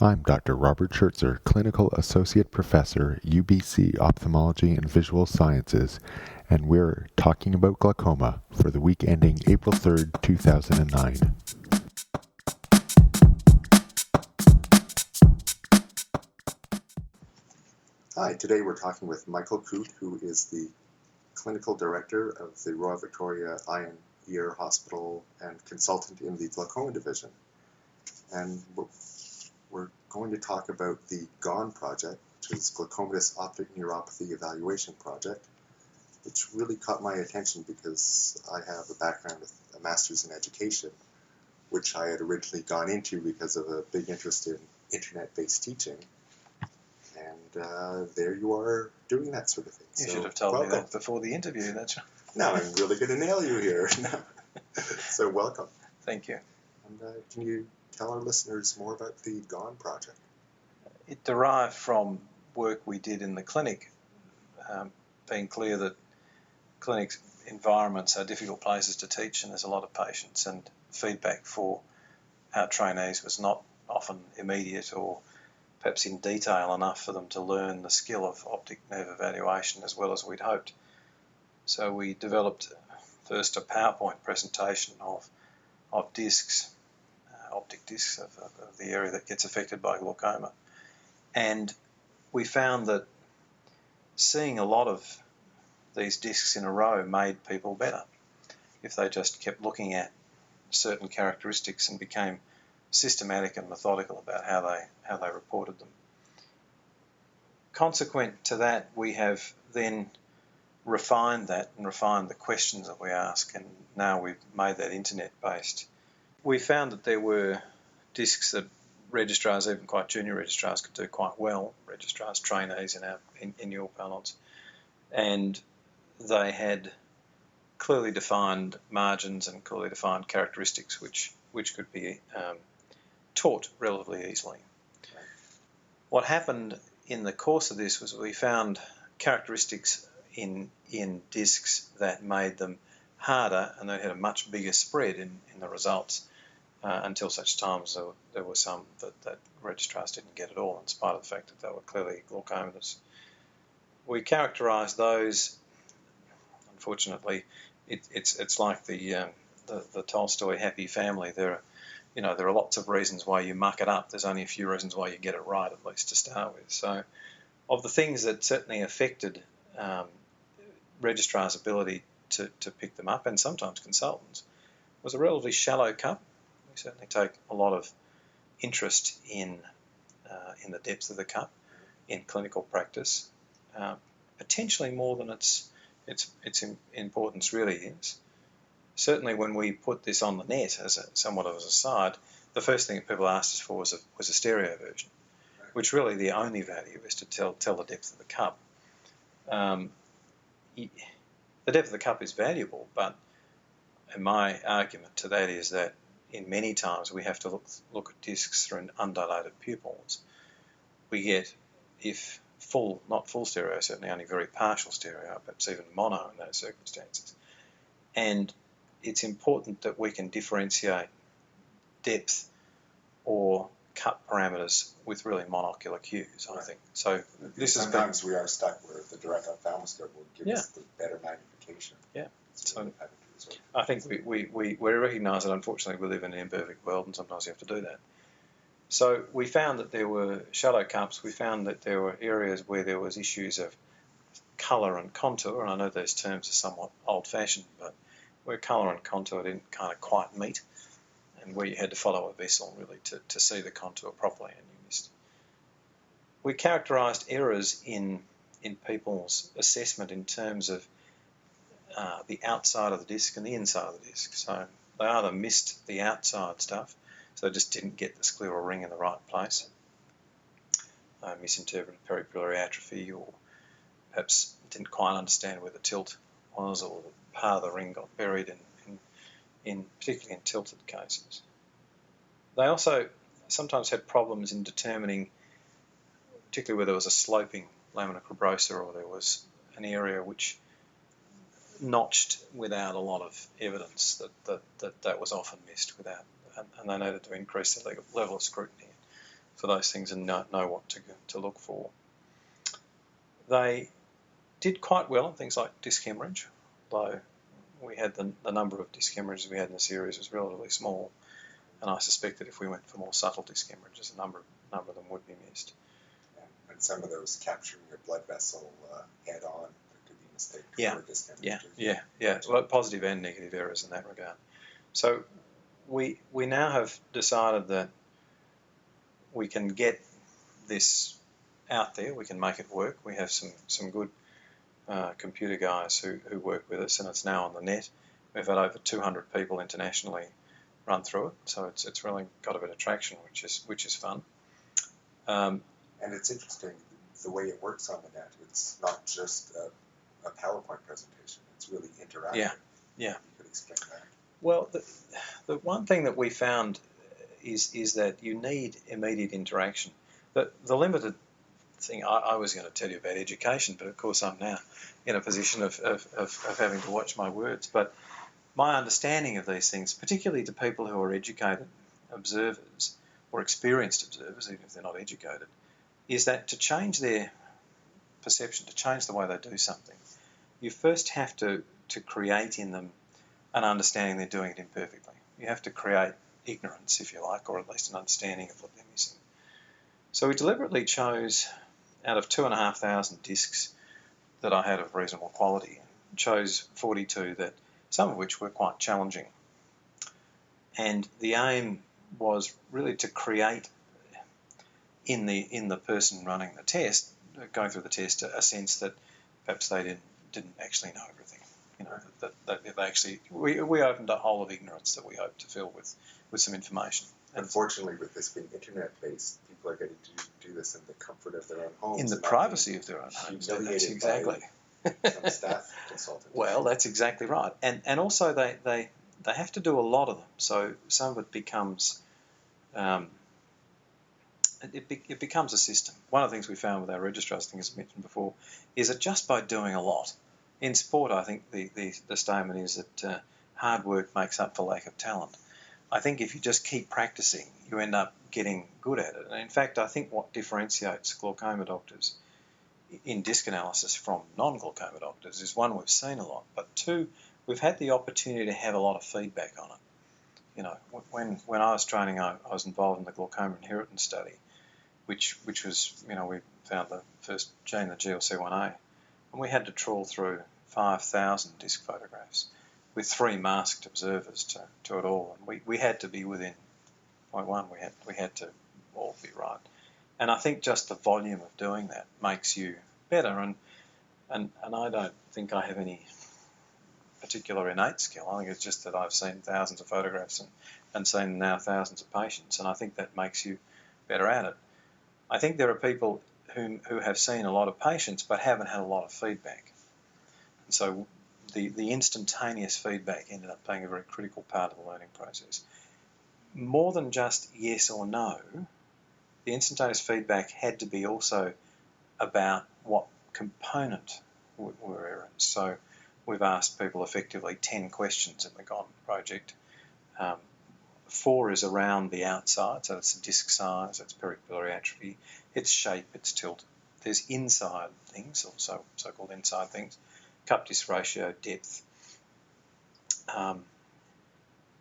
I'm Dr. Robert Schertzer, Clinical Associate Professor, UBC Ophthalmology and Visual Sciences, and we're talking about glaucoma for the week ending April 3rd, 2009. Hi, today we're talking with Michael Coote, who is the Clinical Director of the Royal Victoria Eye and Ear Hospital and consultant in the Glaucoma Division. And we're going to talk about the GONE project, which is Glaucomatous Optic Neuropathy Evaluation Project, which really caught my attention because I have a background with a master's in education, which I had originally gone into because of a big interest in internet-based teaching. And there you are doing that sort of thing. You should have told me that before the interview. Now I'm really going to nail you here. So welcome. Thank you. And can you tell our listeners more about the GONE project? It derived from work we did in the clinic, being clear that clinics environments are difficult places to teach and there's a lot of patients, and feedback for our trainees was not often immediate or perhaps in detail enough for them to learn the skill of optic nerve evaluation as well as we'd hoped. So we developed first a PowerPoint presentation of discs, optic discs of the area that gets affected by glaucoma. And we found that seeing a lot of these discs in a row made people better if they just kept looking at certain characteristics and became systematic and methodical about how they reported them. Consequent to that, we have then refined that and refined the questions that we ask, and now we've made that internet-based. We found that there were discs that registrars, even quite junior registrars, could do quite well, registrars, trainees in your parlance, and they had clearly defined margins and clearly defined characteristics which could be taught relatively easily. What happened in the course of this was we found characteristics in discs that made them harder, and they had a much bigger spread in the results until such times there were some that registrars didn't get at all, in spite of the fact that they were clearly glaucomatous. We characterised those. Unfortunately, it's like the Tolstoy happy family. There are lots of reasons why you muck it up. There's only a few reasons why you get it right, at least to start with. So, of the things that certainly affected registrars' ability to pick them up, and sometimes consultants, was a relatively shallow cup. We certainly take a lot of interest in the depth of the cup in clinical practice, potentially more than its importance really is. Certainly when we put this on the net as somewhat of an aside, the first thing people asked us for was a stereo version, which really the only value is to tell the depth of the cup. The depth of the cup is valuable, but my argument to that is that in many times we have to look at discs through undilated pupils. We get, if not full stereo, certainly only very partial stereo, perhaps even mono in those circumstances. And it's important that we can differentiate depth or cup parameters with really monocular cues, I think. So sometimes we are stuck where the direct ophthalmoscope will give us the better magnification. Yeah. So I think we recognise that unfortunately we live in an imperfect world, and sometimes you have to do that. So we found that there were shallow cups. We found that there were areas where there was issues of colour and contour, and I know those terms are somewhat old-fashioned, but where colour and contour didn't kind of quite meet, and where you had to follow a vessel really to see the contour properly, and you missed. We characterised errors in people's assessment in terms of the outside of the disc and the inside of the disc. So they either missed the outside stuff, so they just didn't get the scleral ring in the right place, misinterpreted peripulary atrophy, or perhaps didn't quite understand where the tilt was, or the part of the ring got buried in particularly in tilted cases. They also sometimes had problems in determining, particularly where there was a sloping lamina cribrosa or there was an area which notched without a lot of evidence, that was often missed without, and they needed to increase the level of scrutiny. those things and know what to look for. They did quite well on things like disc hemorrhage, though we had the number of disc hemorrhages we had in the series was relatively small, and I suspect that if we went for more subtle disc hemorrhages, a number of them would be missed. And some of those capturing your blood vessel head on could be mistaken for disc hemorrhage. Yeah. Well, positive and negative errors in that regard. So we now have decided that we can get this out there, we can make it work. We have some good computer guys who work with us, and it's now on the net. We've had over 200 people internationally run through it, so it's really got a bit of traction, which is fun. And it's interesting the way it works on the net. It's not just a PowerPoint presentation; it's really interactive. Yeah. You could explain that. Well, the one thing that we found is that you need immediate interaction. The limited thing I was going to tell you about education, but of course I'm now in a position of having to watch my words. But my understanding of these things, particularly to people who are educated observers or experienced observers, even if they're not educated, is that to change their perception, to change the way they do something, you first have to create in them an understanding they're doing it imperfectly. You have to create ignorance, if you like, or at least an understanding of what they're missing. So we deliberately chose, out of 2,500 discs that I had of reasonable quality, chose 42 that, some of which were quite challenging. And the aim was really to create in the person running the test, going through the test, a sense that perhaps they didn't actually know everything. You know, that they actually, we opened a hole of ignorance that we hope to fill with some information. Unfortunately, with this being internet-based, people are getting to do this in the comfort of their own homes. In the privacy of their own homes. That's exactly. Some staff consultants. Well, that's exactly right. And also they have to do a lot of them. So some of it becomes it becomes a system. One of the things we found with our registrars, I think as I mentioned before, is that just by doing a lot, in sport I think the statement is that hard work makes up for lack of talent. I think if you just keep practicing, you end up getting good at it. And in fact, I think what differentiates glaucoma doctors in disc analysis from non-glaucoma doctors is, one, we've seen a lot, but two, we've had the opportunity to have a lot of feedback on it. You know, when I was training, I was involved in the glaucoma inheritance study, which was, you know, we found the first gene, the GLC1A, and we had to trawl through 5,000 disc photographs with 3 masked observers to it all, and we had to be within 0.1. We had to all be right, and I think just the volume of doing that makes you better. And I don't think I have any particular innate skill. I think it's just that I've seen thousands of photographs and seen now thousands of patients, and I think that makes you better at it. I think there are people who have seen a lot of patients but haven't had a lot of feedback, and so the instantaneous feedback ended up being a very critical part of the learning process. More than just yes or no, the instantaneous feedback had to be also about what component were errors. So we've asked people effectively 10 questions in the GON project. 4 is around the outside, so it's disc size, it's peripapillary atrophy, its shape, its tilt. There's inside things, also so-called inside things, cup disc ratio, depth.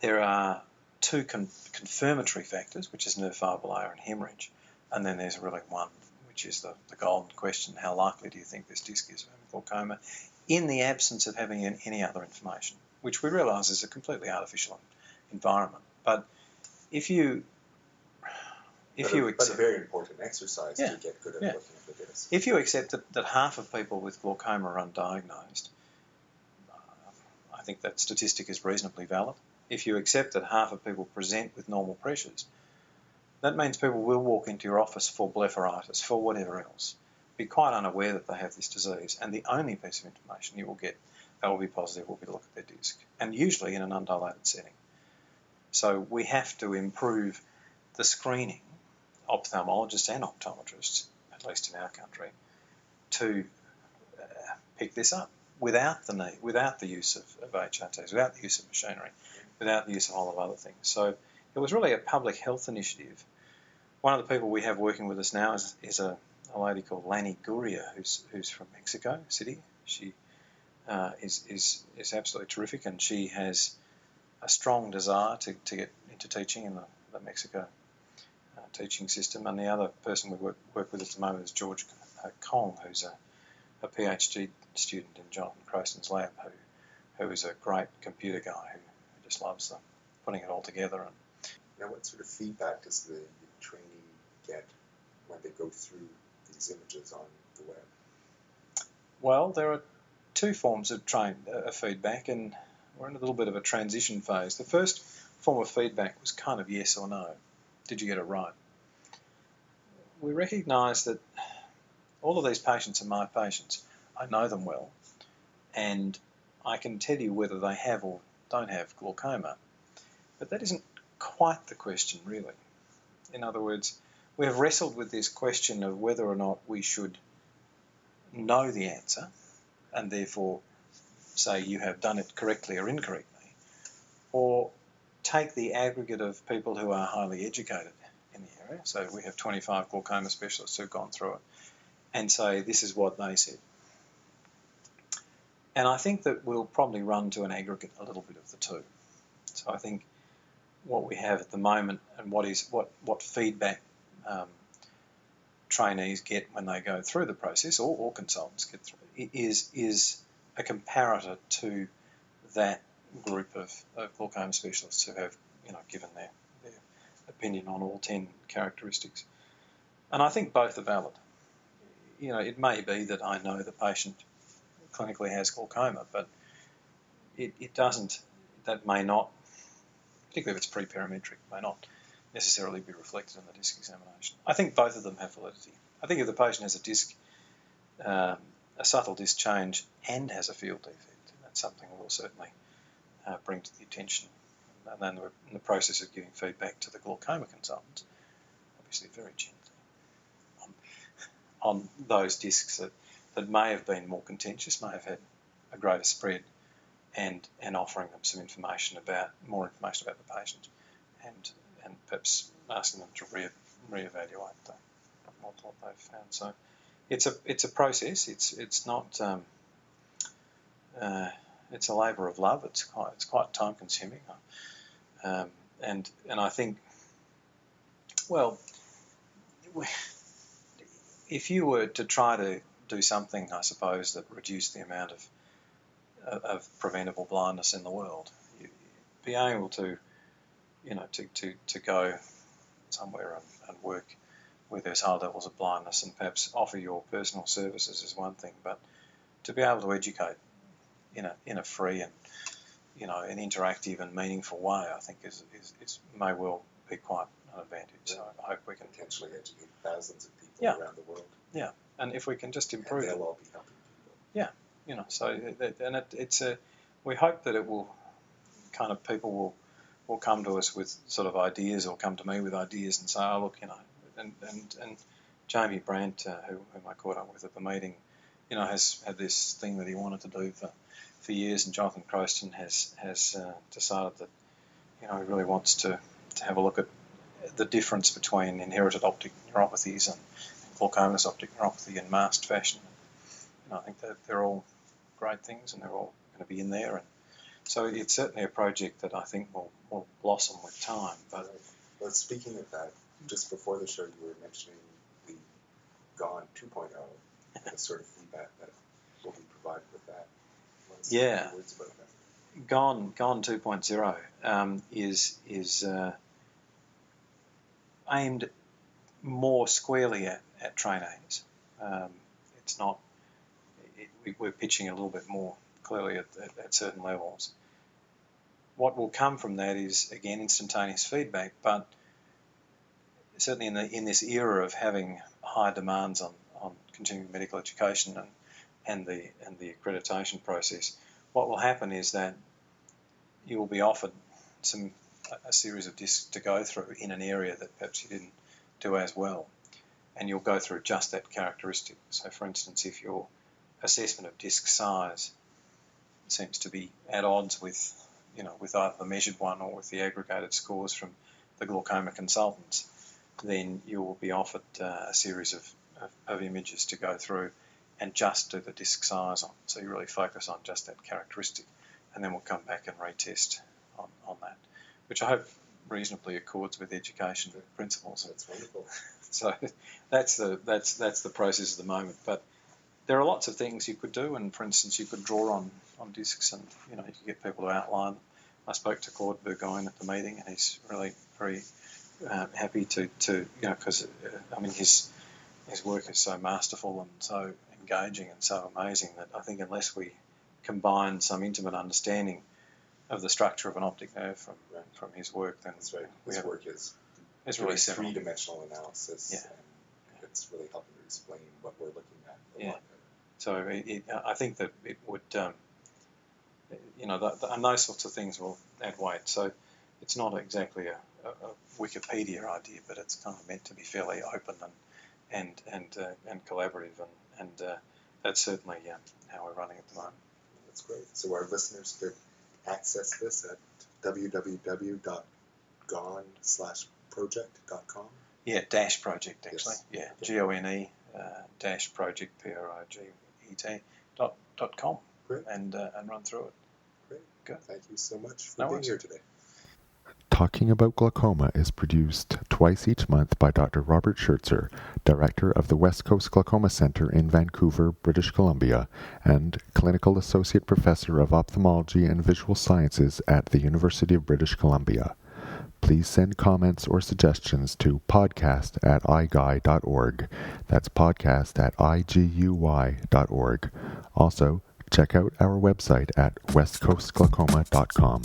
There are 2 confirmatory factors, which is nerve fibre layer and hemorrhage, and then there's really one, which is the golden question: how likely do you think this disc is of glaucoma, in the absence of having any other information, which we realise is a completely artificial environment. But if you accept, but a very important exercise to get good at looking at the disc. If you accept that half of people with glaucoma are undiagnosed, I think that statistic is reasonably valid. If you accept that half of people present with normal pressures, that means people will walk into your office for blepharitis, for whatever else, be quite unaware that they have this disease, and the only piece of information you will get that will be positive will be to look at their disc, and usually in an undilated setting. So we have to improve the screening, ophthalmologists and optometrists, at least in our country, to pick this up without the use of HRTs, without the use of machinery, without the use of a whole lot of other things. So it was really a public health initiative. One of the people we have working with us now is a lady called Lani Guria, who's from Mexico City. She is absolutely terrific, and she has a strong desire to get into teaching in the Mexico teaching system. And the other person we work with at the moment is George Kong, who's a PhD student in Jonathan Croston's lab, who is a great computer guy who just loves putting it all together. And now, what sort of feedback does the trainee get when they go through these images on the web? Well, there are two forms of feedback, and we're in a little bit of a transition phase. The first form of feedback was kind of yes or no. Did you get it right? We recognise that all of these patients are my patients. I know them well, and I can tell you whether they have or don't have glaucoma. But that isn't quite the question, really. In other words, we have wrestled with this question of whether or not we should know the answer and therefore say you have done it correctly or incorrectly, or take the aggregate of people who are highly educated in the area. So we have 25 glaucoma specialists who've gone through it, and say this is what they said. And I think that we'll probably run to an aggregate a little bit of the two. So I think what we have at the moment and what feedback trainees get when they go through the process, or consultants get through, is a comparator to that group of glaucoma specialists who have given their opinion on all 10 characteristics. And I think both are valid. It may be that I know the patient clinically has glaucoma, but it doesn't, that may not, particularly if it's pre-parametric, may not necessarily be reflected in the disc examination. I think both of them have validity. I think if the patient has a disc, a subtle disc change and has a field defect, that's something we'll certainly bring to the attention. And then we're in the process of giving feedback to the glaucoma consultants, obviously very gently, on those discs that may have been more contentious, may have had a greater spread, and offering them some more information about the patient, and perhaps asking them to reevaluate what they've found. So it's a process. It's not it's a labour of love. It's quite time consuming, and I think, well, if you were to try to do something, I suppose, that reduced the amount of preventable blindness in the world, you'd be able to go somewhere and work where there's high levels of blindness, and perhaps offer your personal services is one thing, but to be able to educate in a free and an interactive and meaningful way, I think is may well be quite an advantage. So I hope we can potentially educate thousands of people around the world. Yeah, and if we can just improve and it, they'll all be helping people. Yeah, so it's we hope that it will kind of, people will come to us with sort of ideas, or come to me with ideas and say, oh look, and Jamie Brandt, whom I caught up with at the meeting, has had this thing that he wanted to do for years, and Jonathan Croston has decided that he really wants to have a look at the difference between inherited optic neuropathies and glaucomatous optic neuropathy in masked fashion. I think that they're all great things, and they're all going to be in there, and so it's certainly a project that I think will blossom with time. But well, speaking of that, just before the show, you were mentioning the Gone 2.0, the sort of feedback that will be provided with that. Yeah. Words about that? Gone 2.0 is aimed more squarely at trainees. It's not. We're pitching a little bit more clearly at certain levels. What will come from that is, again, instantaneous feedback, but certainly in this era of having high demands on continuing medical education and the accreditation process, what will happen is that you will be offered a series of discs to go through in an area that perhaps you didn't do as well, and you'll go through just that characteristic. So, for instance, if your assessment of disc size seems to be at odds with either the measured one or with the aggregated scores from the glaucoma consultants, then you will be offered a series of images to go through and just do the disc size on. So you really focus on just that characteristic, and then we'll come back and retest on that, which I hope reasonably accords with education principles. That's wonderful. So that's the process at the moment. But there are lots of things you could do, and for instance, you could draw on discs, and you could get people to outline. I spoke to Claude Burgoyne at the meeting, and he's really very happy to because his work is so masterful and so engaging and so amazing that I think unless we combine some intimate understanding of the structure of an optic nerve from his work, then that's right. His work is really seminal. Three-dimensional analysis, yeah. And it's really helping to explain what we're looking at. Yeah. So I think that it would, and those sorts of things will add weight. So it's not exactly a Wikipedia idea, but it's kind of meant to be fairly open and collaborative, and that's certainly how we're running at the moment. That's great. So our listeners could access this at www.gone/project.com. Yeah, dash project actually. Yes. Yeah, GONE dash project PROJECT.com. Great. And run through it. Great. Good. Thank you so much for being here today. Talking About Glaucoma is produced twice each month by Dr. Robert Schertzer, Director of the West Coast Glaucoma Centre in Vancouver, British Columbia, and Clinical Associate Professor of Ophthalmology and Visual Sciences at the University of British Columbia. Please send comments or suggestions to podcast@iguy.org. That's podcast@iguy.org. Also, check out our website at westcoastglaucoma.com.